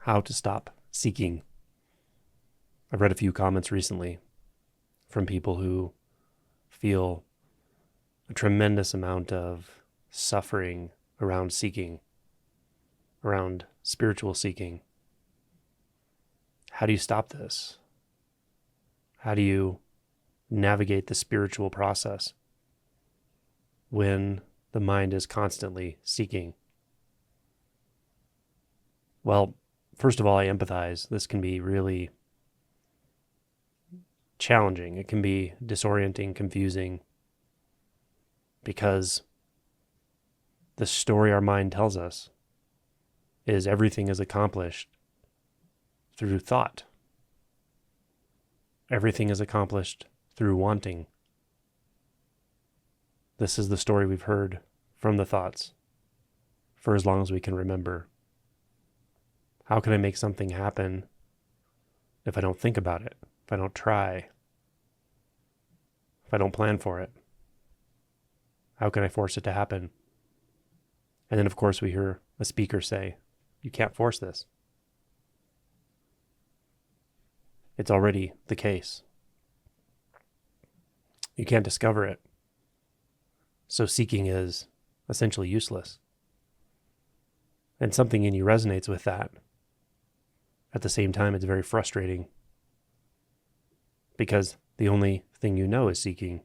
how to stop seeking. I've read a few comments recently from people who feel a tremendous amount of suffering around seeking, around spiritual seeking. How do you stop this? How do you navigate the spiritual process when the mind is constantly seeking? Well, first of all, I empathize. This can be really challenging. It can be disorienting, confusing, because the story our mind tells us is everything is accomplished through thought. Everything is accomplished through wanting. This is the story we've heard from the thoughts for as long as we can remember. How can I make something happen if I don't think about it, if I don't try, if I don't plan for it? How can I force it to happen? And then, of course, we hear a speaker say, you can't force this. It's already the case. You can't discover it. So seeking is essentially useless. And something in you resonates with that. At the same time, it's very frustrating because the only thing you know is seeking.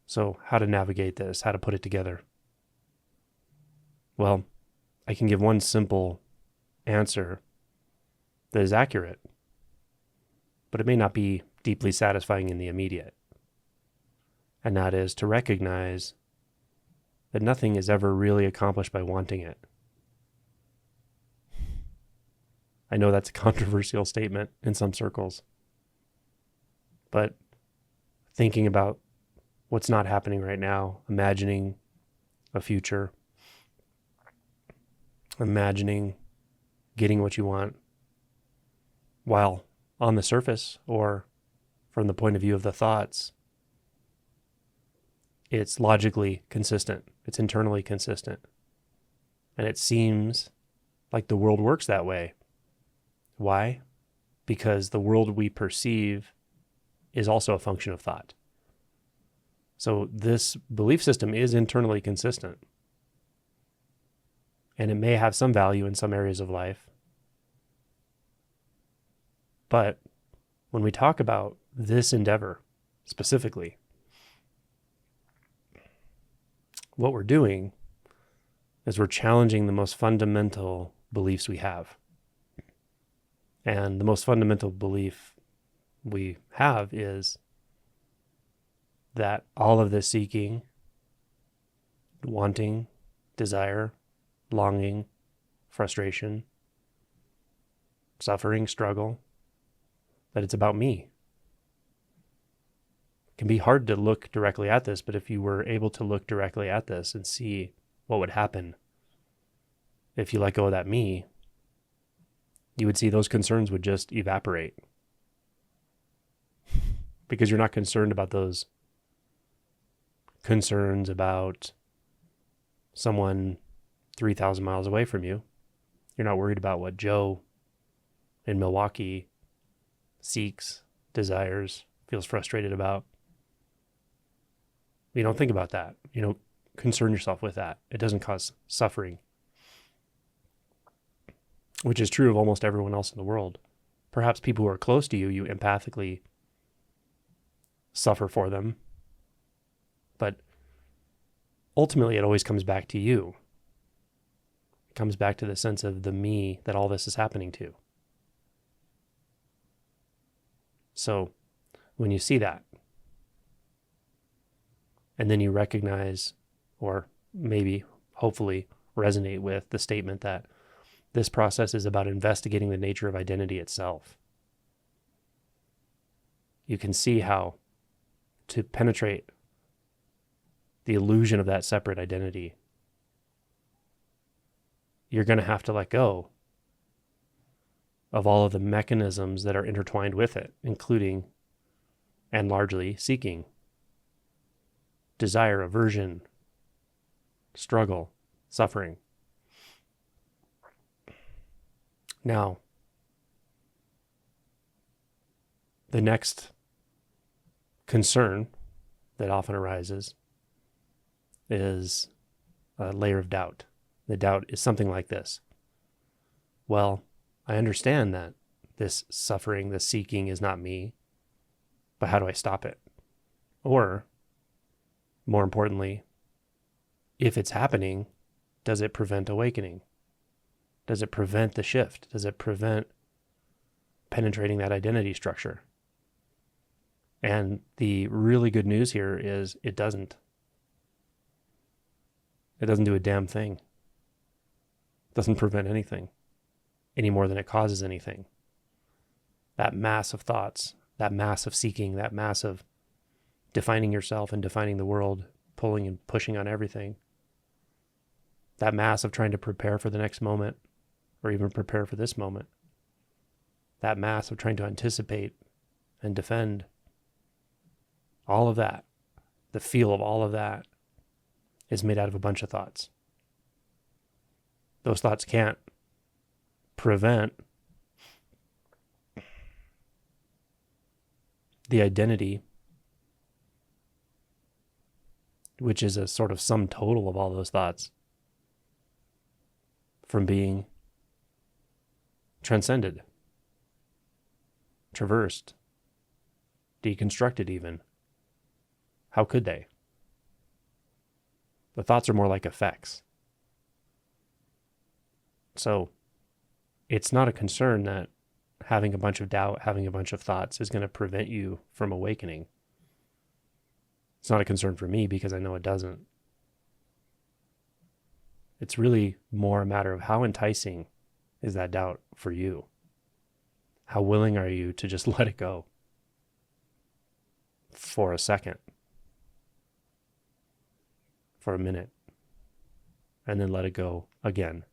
So how to navigate this, how to put it together? Well, I can give one simple answer that is accurate, but it may not be deeply satisfying in the immediate. And that is to recognize that nothing is ever really accomplished by wanting it. I know that's a controversial statement in some circles, but thinking about what's not happening right now, imagining a future, imagining getting what you want, while on the surface or from the point of view of the thoughts, it's logically consistent. It's internally consistent. And it seems like the world works that way. Why? Because the world we perceive is also a function of thought. So this belief system is internally consistent. And it may have some value in some areas of life. But when we talk about this endeavor specifically, what we're doing is we're challenging the most fundamental beliefs we have. And the most fundamental belief we have is that all of this seeking, wanting, desire, longing, frustration, suffering, struggle, that it's about me. It can be hard to look directly at this, but if you were able to look directly at this and see what would happen if you let go of that me, you would see those concerns would just evaporate. Because you're not concerned about those concerns about someone 3,000 miles away from you. You're not worried about what Joe in Milwaukee seeks, desires, feels frustrated about. You don't think about that. You don't concern yourself with that. It doesn't cause suffering, which is true of almost everyone else in the world. Perhaps people who are close to you, you empathically suffer for them. But ultimately, it always comes back to you. It comes back to the sense of the me that all this is happening to. So when you see that, and then you recognize, or maybe, hopefully, resonate with the statement that this process is about investigating the nature of identity itself, you can see how to penetrate the illusion of that separate identity, you're going to have to let go of all of the mechanisms that are intertwined with it, including and largely seeking, desire, aversion, struggle, suffering. Now, the next concern that often arises is a layer of doubt. The doubt is something like this. Well, I understand that this suffering, this seeking is not me, but how do I stop it? Or, more importantly, if it's happening, does it prevent awakening? Does it prevent the shift? Does it prevent penetrating that identity structure? And the really good news here is it doesn't. It doesn't do a damn thing. It doesn't prevent anything any more than it causes anything. That mass of thoughts, that mass of seeking, that mass of defining yourself and defining the world, pulling and pushing on everything, that mass of trying to prepare for the next moment or even prepare for this moment, that mass of trying to anticipate and defend, all of that, the feel of all of that is made out of a bunch of thoughts. Those thoughts can't prevent the identity, which is a sort of sum total of all those thoughts, from being transcended, traversed, deconstructed even. How could they? The thoughts are more like effects. So it's not a concern that having a bunch of doubt, having a bunch of thoughts is going to prevent you from awakening. It's not a concern for me because I know it doesn't. It's really more a matter of how enticing is that doubt for you? How willing are you to just let it go for a second, for a minute, and then let it go again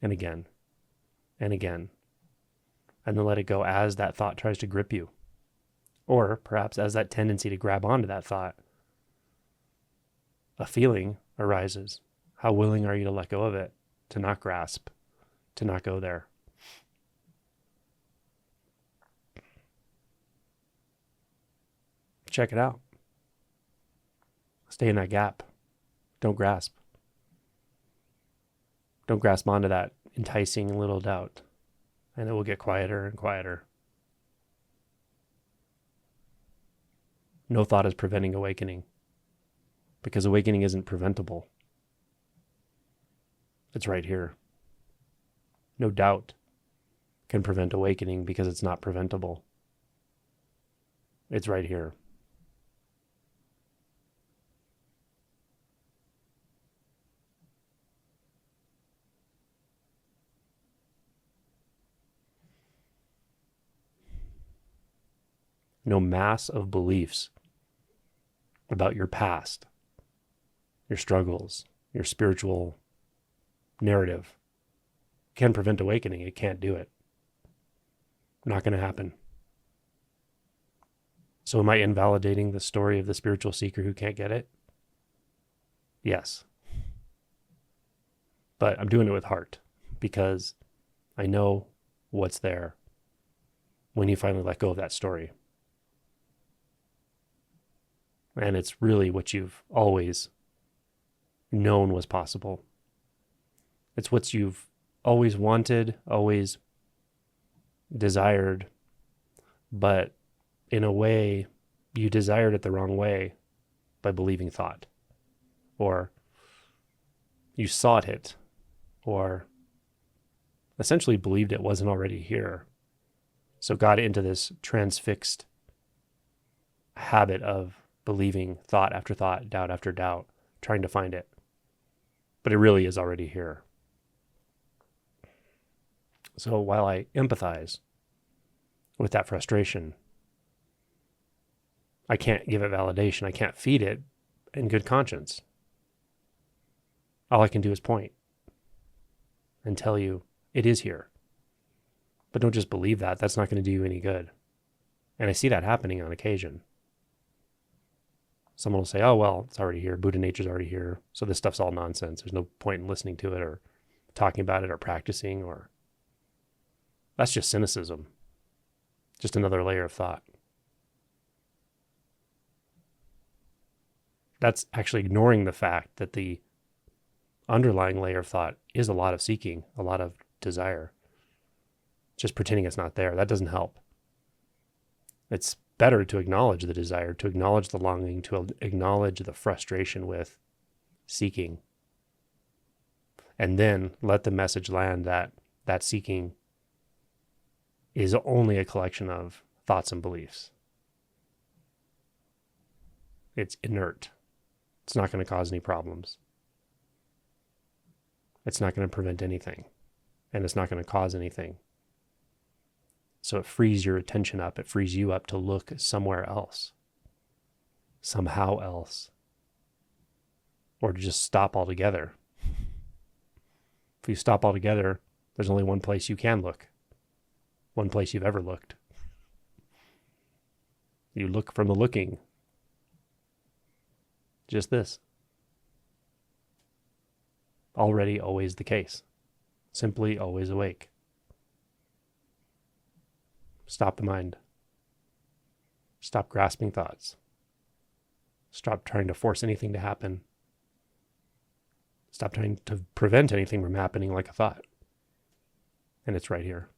and again and again, and then let it go as that thought tries to grip you, or perhaps as that tendency to grab onto that thought, a feeling arises. How willing are you to let go of it, to not grasp, to not go there? Check it out. Stay in that gap. Don't grasp. Don't grasp onto that enticing little doubt, and it will get quieter and quieter. No thought is preventing awakening, because awakening isn't preventable. It's right here. No doubt can prevent awakening because it's not preventable. It's right here. No mass of beliefs about your past, your struggles, your spiritual narrative can prevent awakening. It can't do it. Not going to happen. So am I invalidating the story of the spiritual seeker who can't get it? Yes. But I'm doing it with heart because I know what's there when you finally let go of that story. And it's really what you've always known was possible. It's what you've always wanted, always desired, but in a way, you desired it the wrong way by believing thought. Or you sought it, or essentially believed it wasn't already here. So got into this transfixed habit of believing thought after thought, doubt after doubt, trying to find it. But it really is already here. So while I empathize with that frustration, I can't give it validation. I can't feed it in good conscience. All I can do is point and tell you it is here. But don't just believe that. That's not going to do you any good. And I see that happening on occasion. Someone will say, oh, well, it's already here. Buddha nature's already here. So this stuff's all nonsense. There's no point in listening to it or talking about it or practicing or That's just cynicism. Just another layer of thought. That's actually ignoring the fact that the underlying layer of thought is a lot of seeking, a lot of desire. Just pretending it's not there. That doesn't help. It's better to acknowledge the desire, to acknowledge the longing, to acknowledge the frustration with seeking. And then let the message land that that seeking is only a collection of thoughts and beliefs. It's inert. It's not going to cause any problems. It's not going to prevent anything. And it's not going to cause anything. So it frees your attention up. It frees you up to look somewhere else. Somehow else. Or to just stop altogether. If you stop altogether, there's only one place you can look. One place you've ever looked. You look from the looking. Just this. Already always the case. Simply always awake. Stop the mind. Stop grasping thoughts. Stop trying to force anything to happen. Stop trying to prevent anything from happening like a thought. And it's right here.